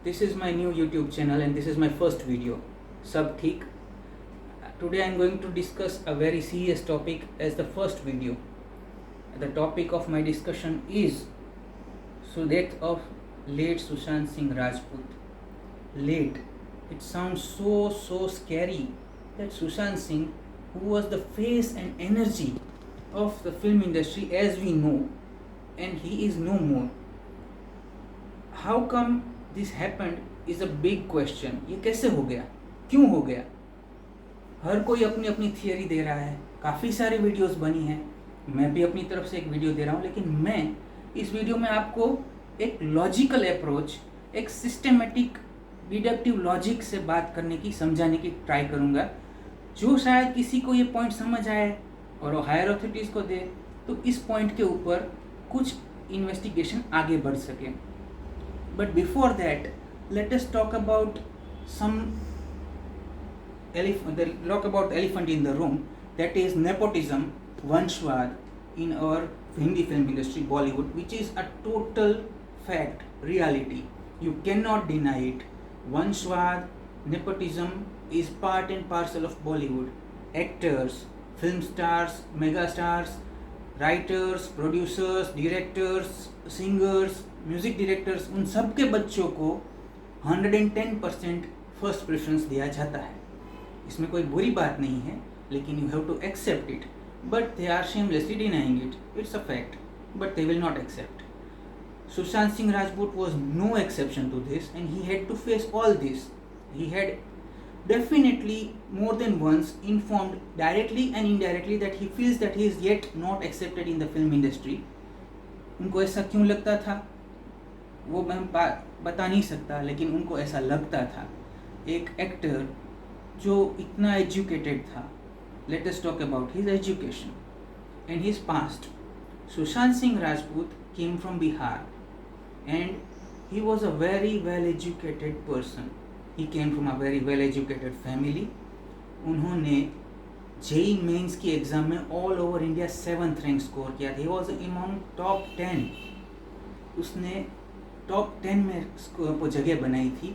This is my new YouTube channel and this is my first video. Sab theek? Today I am going to discuss a very serious topic as the first video. The topic of my discussion is death of late Sushant Singh Rajput. Late. It sounds so scary that Sushant Singh, who was the face and energy of the film industry as we know, and he is no more. How come this happened is a big question. ये कैसे हो गया, क्यों हो गया? हर कोई अपनी अपनी थियरी दे रहा है, काफ़ी सारी वीडियोस बनी हैं, मैं भी अपनी तरफ से एक वीडियो दे रहा हूँ, लेकिन मैं इस वीडियो में आपको एक लॉजिकल अप्रोच, एक सिस्टमेटिक डिडक्टिव लॉजिक से बात करने की, समझाने की ट्राई करूँगा, जो शायद किसी को ये पॉइंट समझ आए और वो हायर अथॉरिटीज़ को दे, तो इस पॉइंट के ऊपर कुछ इन्वेस्टिगेशन आगे बढ़ सके. But before that, let us talk about elephant in the room, that is nepotism, vanshwad in our Hindi film industry, Bollywood, which is a total fact, reality. You cannot deny it. Vanshwad, nepotism is part and parcel of Bollywood. Actors, film stars, mega stars, writers, producers, directors, singers, music directors, उन सब के बच्चों को 110% first preference दिया जाता है. इसमें कोई बुरी बात नहीं है, लेकिन you have to accept it. But they are shamelessly denying it. It's a fact, but they will not accept. Sushant Singh Rajput was no exception to this, and he had to face all this. He had definitely more than once informed directly and indirectly that he feels that he is yet not accepted in the film industry. उनको ऐसा क्यों लगता था वो मैं बता नहीं सकता, लेकिन उनको ऐसा लगता था. एक एक्टर जो इतना एजुकेटेड था, let us talk about his education and his past. Sushant Singh Rajput came from Bihar and he was a very well educated person. He came from a very well educated family. उन्होंने जेई मेंस की exam में all over India 7th rank score किया था. He was among top 10. उसने top 10 में जगह बनाई थी.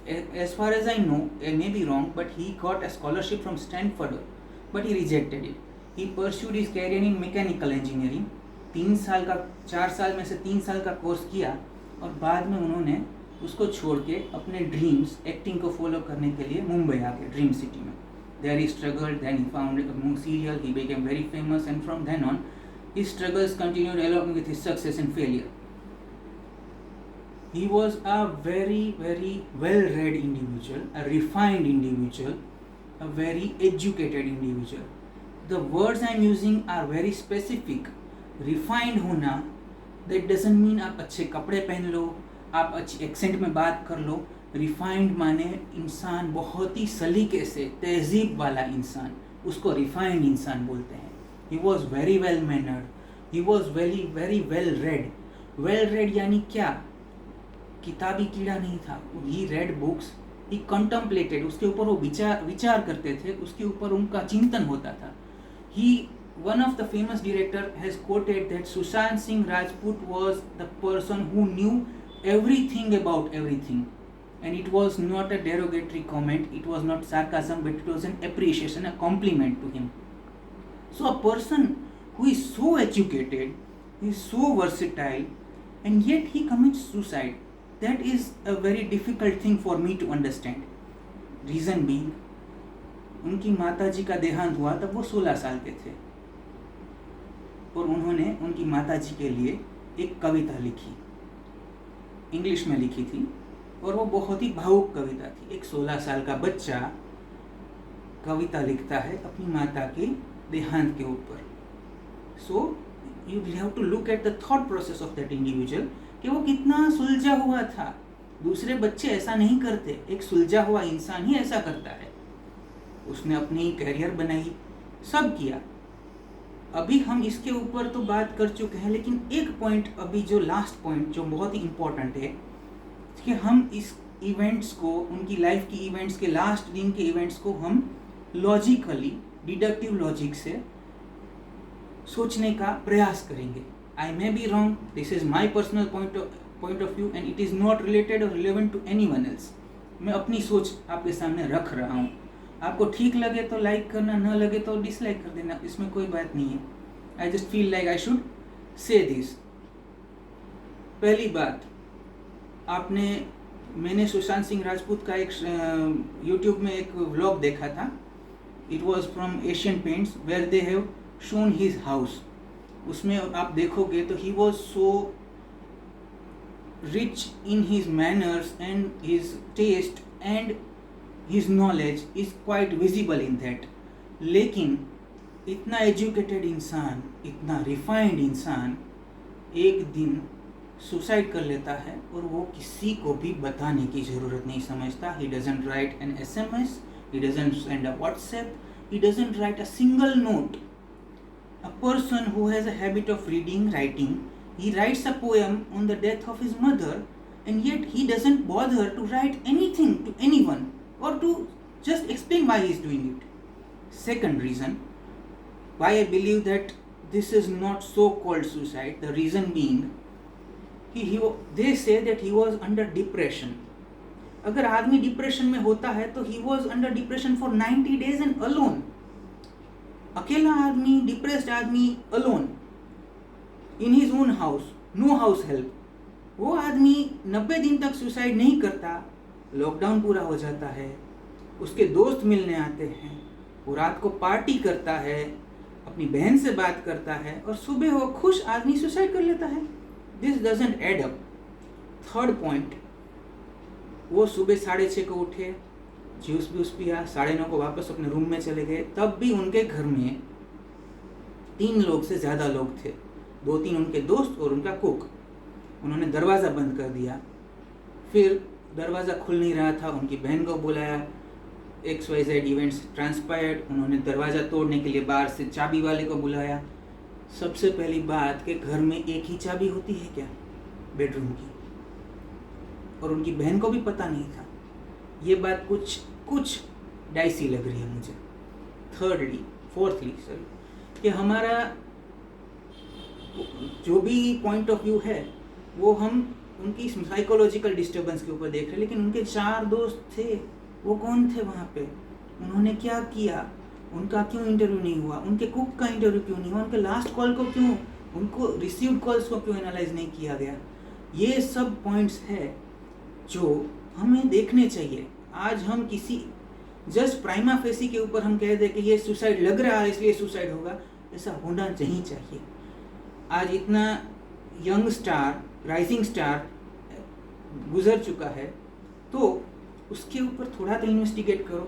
As far as I know, I may be wrong, but he got a scholarship from Stanford, but he rejected it. He pursued his career in mechanical engineering. 4 साल में से 3 साल का कोर्स किया और बाद में उन्होंने उसको छोड़ के अपने ड्रीम्स, एक्टिंग को फॉलो करने के लिए मुंबई आ गए, ड्रीम सिटी में. There he struggled, then he found a serial, he became very famous, and from then on his struggles continued along with his success and failure. He was a very well-read individual, a refined individual, a very educated individual. The words I am using are very specific. Refined होना, that doesn't mean आप अच्छे कपड़े पहन लो, आप अच्छी accent में बात कर लो. रिफाइंड माने इंसान बहुत ही सलीके से, तहजीब वाला इंसान, उसको रिफाइंड इंसान बोलते हैं. He was very well mannered, he was very well read. Well read यानी क्या? किताबी कीड़ा नहीं था. ही रेड बुक्स, ही कंटम्पलेटेड, उसके ऊपर वो विचार करते थे, उसके ऊपर उनका चिंतन होता था. One of the famous director has quoted that Sushant Singh Rajput was the person who knew everything about everything, and it was not a derogatory comment, it was not sarcasm, but it was an appreciation, a compliment to him. So a person who is so educated, he is so versatile, and yet he commits suicide. That is a very difficult thing for me to understand. Reason being, उनकी माताजी का देहांत हुआ तब वो 16 साल के थे और उन्होंने उनकी माताजी के लिए एक कविता लिखी, इंग्लिश में लिखी थी, और वो बहुत ही भावुक कविता थी. एक 16 साल का बच्चा कविता लिखता है अपनी माता के देहांत के ऊपर. So you have to look at the thought process of that individual कि वो कितना सुलझा हुआ था. दूसरे बच्चे ऐसा नहीं करते, एक सुलझा हुआ इंसान ही ऐसा करता है. उसने अपनी कैरियर बनाई, सब किया. अभी हम इसके ऊपर तो बात कर चुके हैं, लेकिन एक पॉइंट अभी, जो लास्ट पॉइंट जो बहुत ही इम्पोर्टेंट है, कि हम इस इवेंट्स को, उनकी लाइफ की इवेंट्स के, लास्ट दिन के इवेंट्स को हम लॉजिकली, डिडक्टिव लॉजिक से सोचने का प्रयास करेंगे. I may be wrong, this is my personal point of view and it is not related or relevant to anyone else. मैं अपनी सोच आपके सामने रख रहा हूँ. आपको ठीक लगे तो लाइक करना, न लगे तो डिसलाइक कर देना, इसमें कोई बात नहीं है. I just feel like I should say this. पहली बात, मैंने सुशांत सिंह राजपूत का एक यूट्यूब में एक व्लॉग देखा था. It was from Asian Paints where they have shown his house. उसमें आप देखोगे तो he was so rich in his manners and his taste and his knowledge is quite visible in that. लेकिन इतना एजुकेटेड इंसान, इतना रिफाइंड इंसान एक दिन सुसाइड कर लेता है और वो किसी को भी बताने की ज़रूरत नहीं समझता. He doesn't write an SMS, he doesn't send a WhatsApp, he doesn't write a single note. A person who has a habit of reading, writing, he writes a poem on the death of his mother and yet he doesn't bother to write anything to anyone or to just explain why he is doing it. Second reason why I believe that this is not so-called suicide, the reason being they say that he was under depression. अगर आदमी depression में होता है तो he was under depression for 90 days and alone. अकेला आदमी, depressed आदमी, alone in his own house, no house help. वो आदमी 90 दिन तक सुसाइड नहीं करता. लॉकडाउन पूरा हो जाता है, उसके दोस्त मिलने आते हैं, वो रात को पार्टी करता है, अपनी बहन से बात करता है और सुबह वो खुश आदमी सुसाइड कर लेता है. This doesn't add up. Third point, वो सुबह 6:30 को उठे, जूस व्यूस पिया, 9:30 को वापस अपने रूम में चले गए. तब भी उनके घर में 3 लोग से ज़्यादा लोग थे, 2-3 उनके दोस्त और उनका कुक. उन्होंने दरवाज़ा बंद कर दिया. फिर दरवाज़ा खुल नहीं रहा था, उनकी बहन को बुलाया. XYZ events transpired. उन्होंने दरवाज़ा तोड़ने के लिए बाहर से चाबी वाले को बुलाया. सबसे पहली बात कि घर में एक ही चाबी होती है क्या, बेडरूम की, और उनकी बहन को भी पता नहीं था. ये बात कुछ डाइसी लग रही है मुझे. फोर्थली कि हमारा जो भी पॉइंट ऑफ व्यू है वो हम उनकी साइकोलॉजिकल डिस्टर्बेंस के ऊपर देख रहे हैं. लेकिन उनके 4 दोस्त थे, वो कौन थे वहाँ पे, उन्होंने क्या किया, उनका क्यों इंटरव्यू नहीं हुआ, उनके कुक का इंटरव्यू क्यों नहीं हुआ, उनके लास्ट कॉल को क्यों, उनको रिसीव्ड कॉल्स को क्यों एनालाइज नहीं किया गया. ये सब पॉइंट्स है जो हमें देखने चाहिए. आज हम किसी जस्ट प्राइमा फेसी के ऊपर हम कह दें कि ये सुसाइड लग रहा है इसलिए सुसाइड होगा, ऐसा होना नहीं चाहिए. आज इतना यंग स्टार, राइजिंग स्टार गुजर चुका है तो उसके ऊपर थोड़ा तो इन्वेस्टिगेट करो.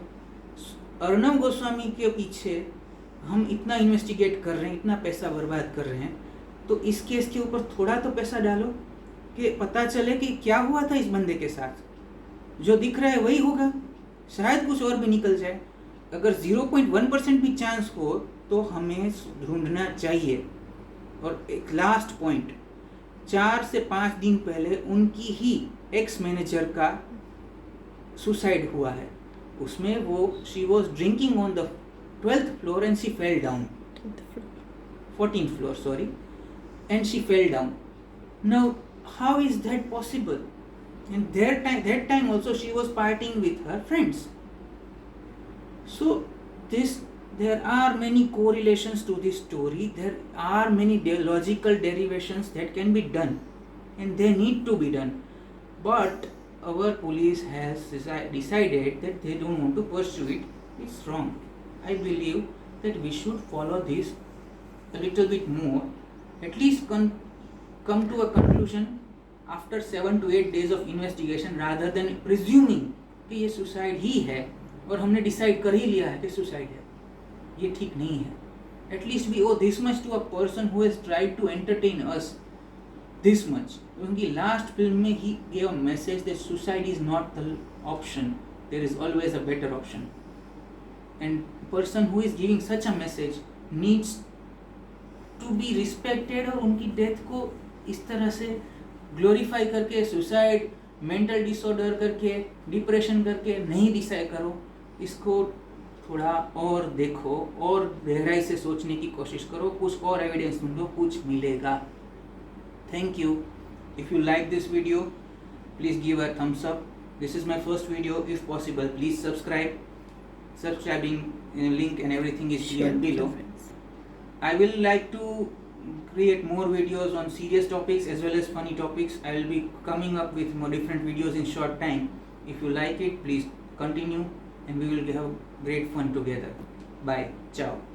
अर्णव गोस्वामी के पीछे हम इतना इन्वेस्टिगेट कर रहे हैं, इतना पैसा बर्बाद कर रहे हैं, तो इस केस के ऊपर थोड़ा तो पैसा डालो कि पता चले कि क्या हुआ था इस बंदे के साथ. जो दिख रहा है वही होगा, शायद कुछ और भी निकल जाए. अगर 0.1% भी चांस हो तो हमें ढूंढना चाहिए. और एक लास्ट पॉइंट, 4 से 5 दिन पहले उनकी ही एक्स मैनेजर का सुसाइड हुआ है. उसमें she was drinking on the 12th floor and she fell down. 14th floor, sorry, and she fell down. Now, how is that possible? And that time also she was partying with her friends. So there are many correlations to this story. There are many logical derivations that can be done, and they need to be done. But our police has decided that they don't want to pursue it. It's wrong. I believe that we should follow this a little bit more. At least come to a conclusion after 7 to 8 days of investigation, rather than presuming कि ये suicide ही है और हमने decide कर ही लिया है कि suicide है. ये ठीक नहीं है. At least we owe this much to a person who has tried to entertain us this much. उनकी लास्ट फिल्म में he gave a message that suicide is not the option. There is always a better option. And person who is giving such a message needs to be respected. और उनकी death को इस तरह से glorify करके suicide, mental disorder करके, depression करके नहीं डिसाइड करो. इसको थोड़ा और देखो और गहराई से सोचने की कोशिश करो. कुछ और एविडेंस ढूंढो, कुछ मिलेगा. Thank you. If you like this video, please give a thumbs up. This is my first video. If possible, please subscribe. Subscribing link and everything is Share given with your below. friends. I will like to create more videos on serious topics as well as funny topics. I will be coming up with more different videos in short time. If you like it, please continue and we will have great fun together. Bye. Ciao.